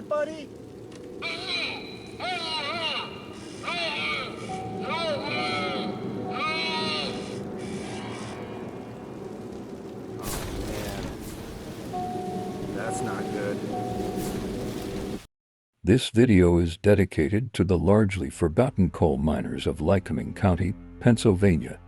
that, buddy? That's not good. This video is dedicated to the largely forgotten coal miners of Lycoming County, Pennsylvania.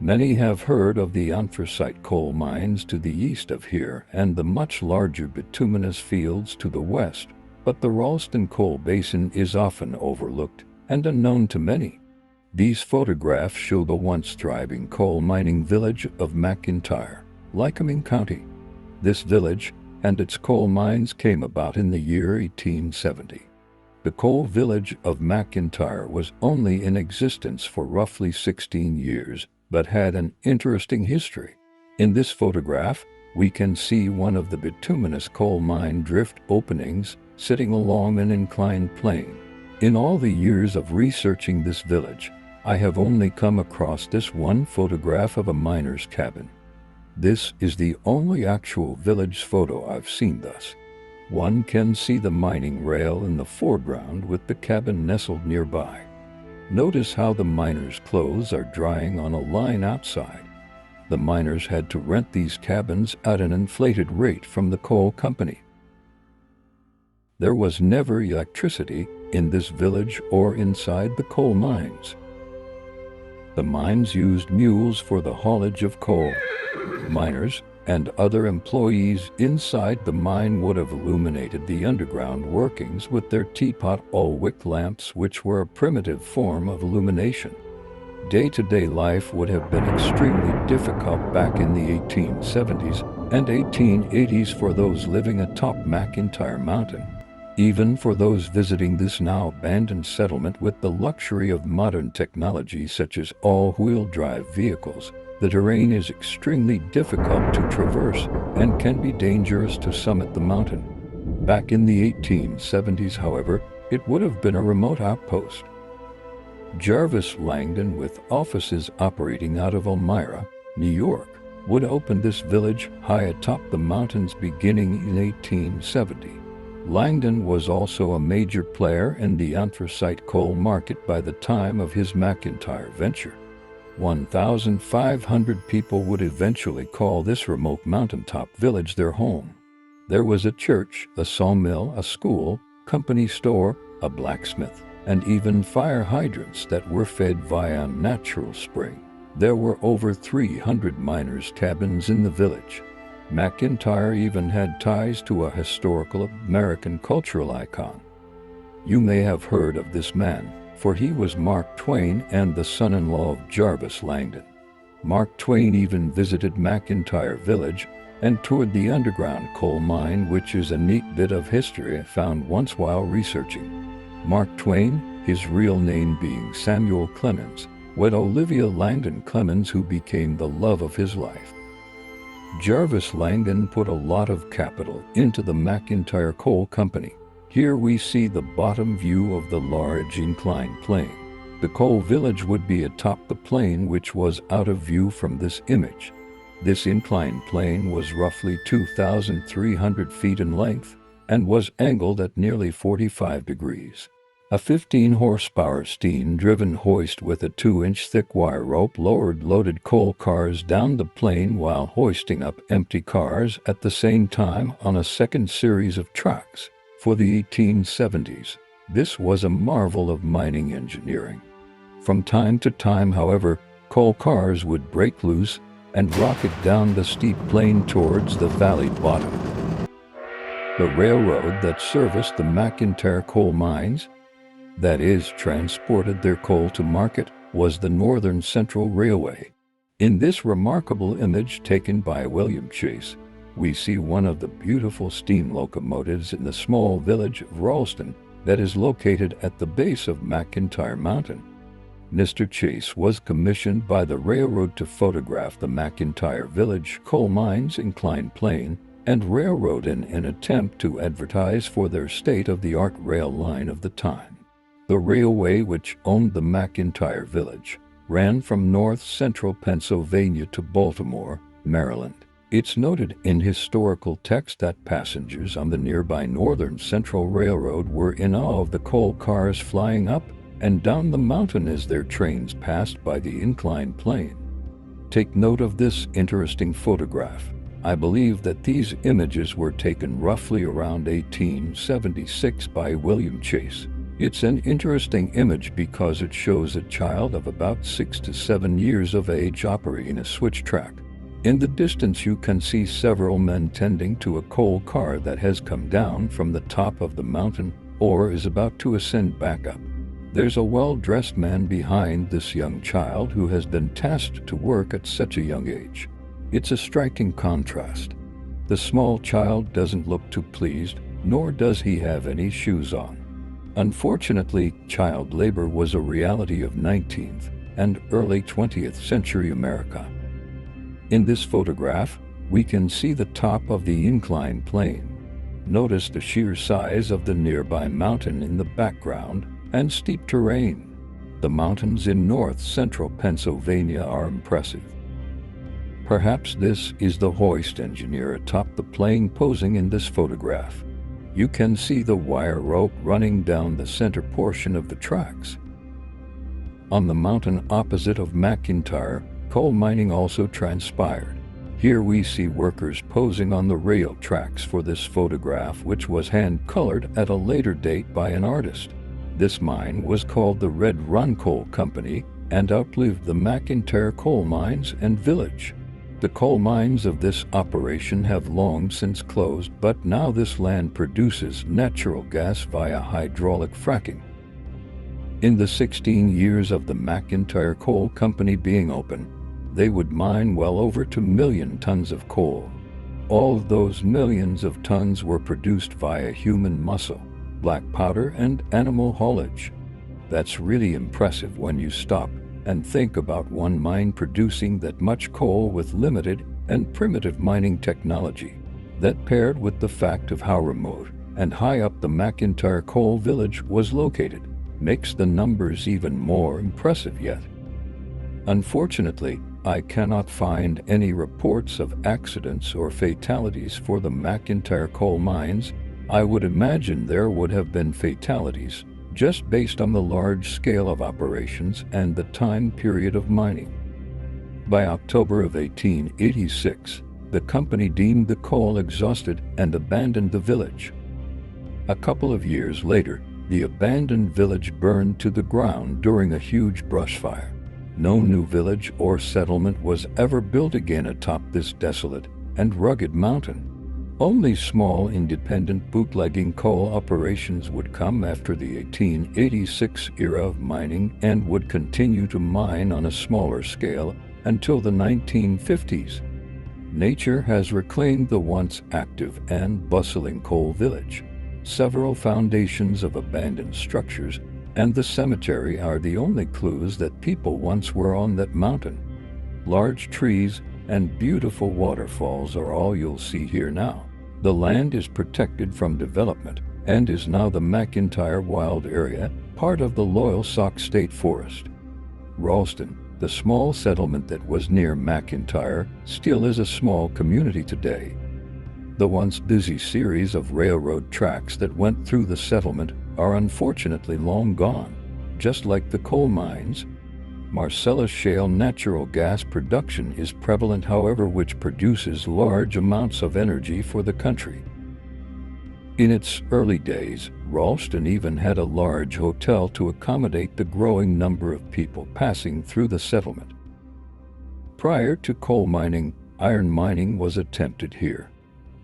Many have heard of the anthracite coal mines to the east of here and the much larger bituminous fields to the west, but the Ralston coal basin is often overlooked and unknown to many. These photographs show the once thriving coal mining village of McIntyre, Lycoming County. This village and its coal mines came about in the year 1870. The coal village of McIntyre was only in existence for roughly 16 years, but had an interesting history. In this photograph, we can see one of the bituminous coal mine drift openings sitting along an inclined plane. In all the years of researching this village, I have only come across this one photograph of a miner's cabin. This is the only actual village photo I've seen thus. One can see the mining rail in the foreground with the cabin nestled nearby. Notice how the miners' clothes are drying on a line outside. The miners had to rent these cabins at an inflated rate from the coal company. There was never electricity in this village or inside the coal mines. The mines used mules for the haulage of coal. Miners and other employees inside the mine would have illuminated the underground workings with their teapot all-wick lamps, which were a primitive form of illumination. Day-to-day life would have been extremely difficult back in the 1870s and 1880s for those living atop McIntyre Mountain. Even for those visiting this now abandoned settlement with the luxury of modern technology such as all-wheel drive vehicles, the terrain is extremely difficult to traverse and can be dangerous to summit the mountain. Back in the 1870s, however, it would have been a remote outpost. Jarvis Langdon, with offices operating out of Elmira, New York, would open this village high atop the mountains beginning in 1870. Langdon was also a major player in the anthracite coal market by the time of his McIntyre venture. 1,500 people would eventually call this remote mountaintop village their home. There was a church, a sawmill, a school, company store, a blacksmith, and even fire hydrants that were fed via a natural spring. There were over 300 miners' cabins in the village. McIntyre even had ties to a historical American cultural icon. You may have heard of this man, for he was Mark Twain and the son-in-law of Jarvis Langdon. Mark Twain even visited McIntyre Village and toured the underground coal mine, which is a neat bit of history I found once while researching. Mark Twain, his real name being Samuel Clemens, wed Olivia Langdon Clemens, who became the love of his life. Jarvis Langdon put a lot of capital into the McIntyre Coal Company. Here we see the bottom view of the large inclined plane. The coal village would be atop the plane, which was out of view from this image. This inclined plane was roughly 2,300 feet in length and was angled at nearly 45 degrees. A 15-horsepower steam-driven hoist with a 2-inch thick wire rope lowered loaded coal cars down the plane while hoisting up empty cars at the same time on a second series of tracks. For the 1870s, this was a marvel of mining engineering. From time to time, however, coal cars would break loose and rocket down the steep plane towards the valley bottom. The railroad that serviced the McIntyre coal mines, that is, transported their coal to market, was the Northern Central Railway. In this remarkable image taken by William Chase, we see one of the beautiful steam locomotives in the small village of Ralston that is located at the base of McIntyre Mountain. Mr. Chase was commissioned by the railroad to photograph the McIntyre Village coal mines inclined plane and railroad in an attempt to advertise for their state-of-the-art rail line of the time. The railway, which owned the McIntyre Village, ran from north-central Pennsylvania to Baltimore, Maryland. It's noted in historical text that passengers on the nearby Northern Central Railroad were in awe of the coal cars flying up and down the mountain as their trains passed by the inclined plane. Take note of this interesting photograph. I believe that these images were taken roughly around 1876 by William Chase. It's an interesting image because it shows a child of about 6 to 7 years of age operating a switch track. In the distance you can see several men tending to a coal car that has come down from the top of the mountain or is about to ascend back up. There's a well-dressed man behind this young child who has been tasked to work at such a young age. It's a striking contrast. The small child doesn't look too pleased, nor does he have any shoes on. Unfortunately, child labor was a reality of 19th and early 20th century America. In this photograph, we can see the top of the inclined plane. Notice the sheer size of the nearby mountain in the background and steep terrain. The mountains in north-central Pennsylvania are impressive. Perhaps this is the hoist engineer atop the plane posing in this photograph. You can see the wire rope running down the center portion of the tracks. On the mountain opposite of McIntyre, coal mining also transpired. Here we see workers posing on the rail tracks for this photograph, which was hand-colored at a later date by an artist. This mine was called the Red Run Coal Company and outlived the McIntyre coal mines and village. The coal mines of this operation have long since closed, but now this land produces natural gas via hydraulic fracking. In the 16 years of the McIntyre Coal Company being open, they would mine well over 2 million tons of coal. All of those millions of tons were produced via human muscle, black powder, and animal haulage. That's really impressive when you stop and think about one mine producing that much coal with limited and primitive mining technology. That, paired with the fact of how remote and high up the McIntyre coal village was located, makes the numbers even more impressive yet. Unfortunately, I cannot find any reports of accidents or fatalities for the McIntyre coal mines. I would imagine there would have been fatalities, just based on the large scale of operations and the time period of mining. By October of 1886, the company deemed the coal exhausted and abandoned the village. A couple of years later, the abandoned village burned to the ground during a huge brush fire. No new village or settlement was ever built again atop this desolate and rugged mountain. Only small independent bootlegging coal operations would come after the 1886 era of mining and would continue to mine on a smaller scale until the 1950s. Nature has reclaimed the once active and bustling coal village. Several foundations of abandoned structures and the cemetery are the only clues that people once were on that mountain. Large trees and beautiful waterfalls are all you'll see here now. The land is protected from development and is now the McIntyre Wild Area, part of the Loyalsock State Forest. Ralston, the small settlement that was near McIntyre, still is a small community today. The once busy series of railroad tracks that went through the settlement are unfortunately long gone, just like the coal mines. Marcellus shale natural gas production is prevalent, however, which produces large amounts of energy for the country. In its early days, Ralston even had a large hotel to accommodate the growing number of people passing through the settlement. Prior to coal mining, iron mining was attempted here.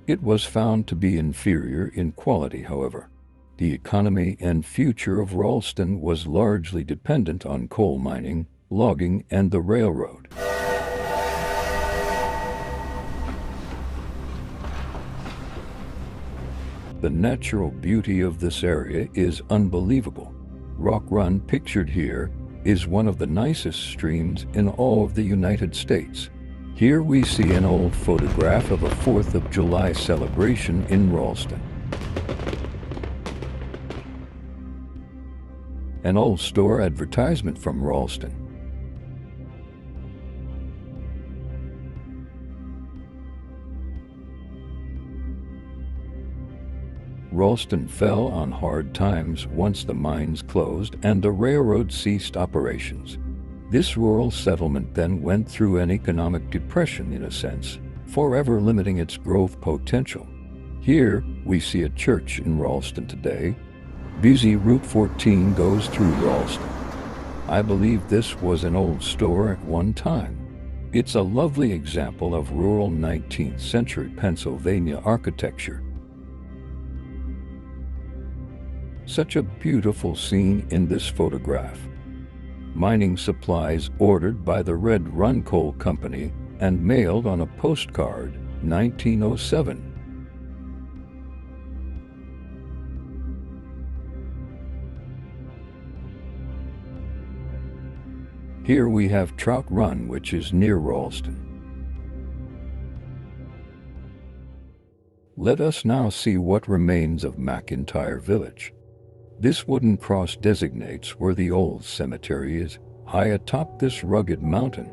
It was found to be inferior in quality, however. The economy and future of Ralston was largely dependent on coal mining, logging, and the railroad. The natural beauty of this area is unbelievable. Rock Run, pictured here, is one of the nicest streams in all of the United States. Here we see an old photograph of a 4th of July celebration in Ralston. An old store advertisement from Ralston. Ralston fell on hard times once the mines closed and the railroad ceased operations. This rural settlement then went through an economic depression in a sense, forever limiting its growth potential. Here, we see a church in Ralston today. Busy Route 14 goes through Ralston. I believe this was an old store at one time. It's a lovely example of rural 19th century Pennsylvania architecture. Such a beautiful scene in this photograph. Mining supplies ordered by the Red Run Coal Company and mailed on a postcard, 1907. Here we have Trout Run, which is near Ralston. Let us now see what remains of McIntyre Village. This wooden cross designates where the old cemetery is, high atop this rugged mountain.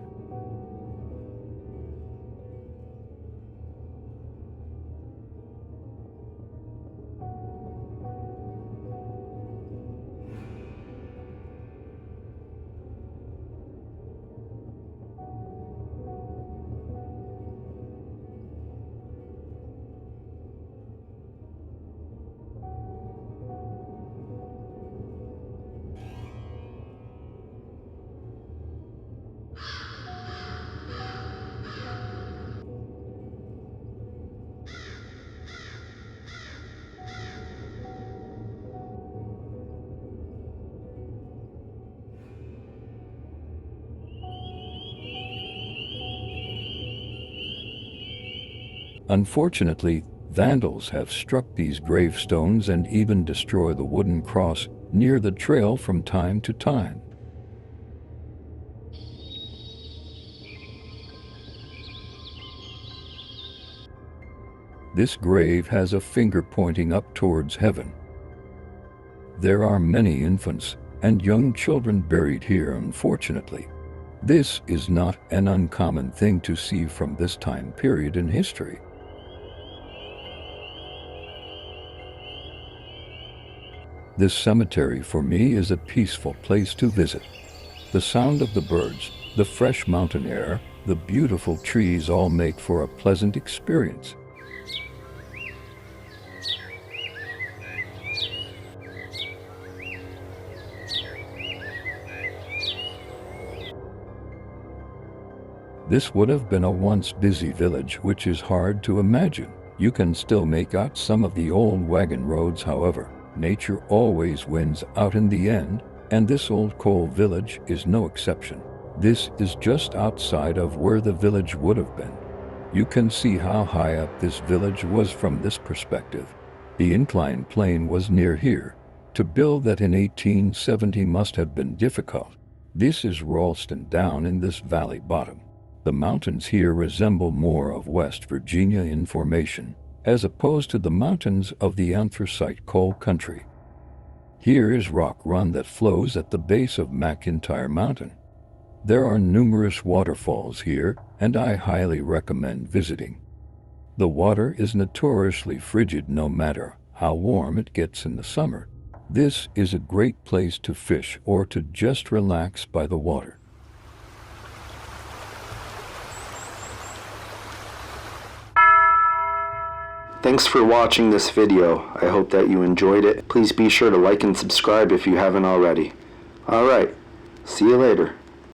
Unfortunately, vandals have struck these gravestones and even destroy the wooden cross near the trail from time to time. This grave has a finger pointing up towards heaven. There are many infants and young children buried here, unfortunately. This is not an uncommon thing to see from this time period in history. This cemetery for me is a peaceful place to visit. The sound of the birds, the fresh mountain air, the beautiful trees all make for a pleasant experience. This would have been a once busy village, which is hard to imagine. You can still make out some of the old wagon roads, however. Nature always wins out in the end, and this old coal village is no exception. This is just outside of where the village would have been. You can see how high up this village was from this perspective. The inclined plane was near here. To build that in 1870 must have been difficult. This is Ralston down in this valley bottom. The mountains here resemble more of West Virginia in formation, as opposed to the mountains of the anthracite coal country. Here is Rock Run that flows at the base of McIntyre Mountain. There are numerous waterfalls here, and I highly recommend visiting. The water is notoriously frigid no matter how warm it gets in the summer. This is a great place to fish or to just relax by the water. Thanks for watching this video. I hope that you enjoyed it. Please be sure to like and subscribe if you haven't already. Alright, see you later.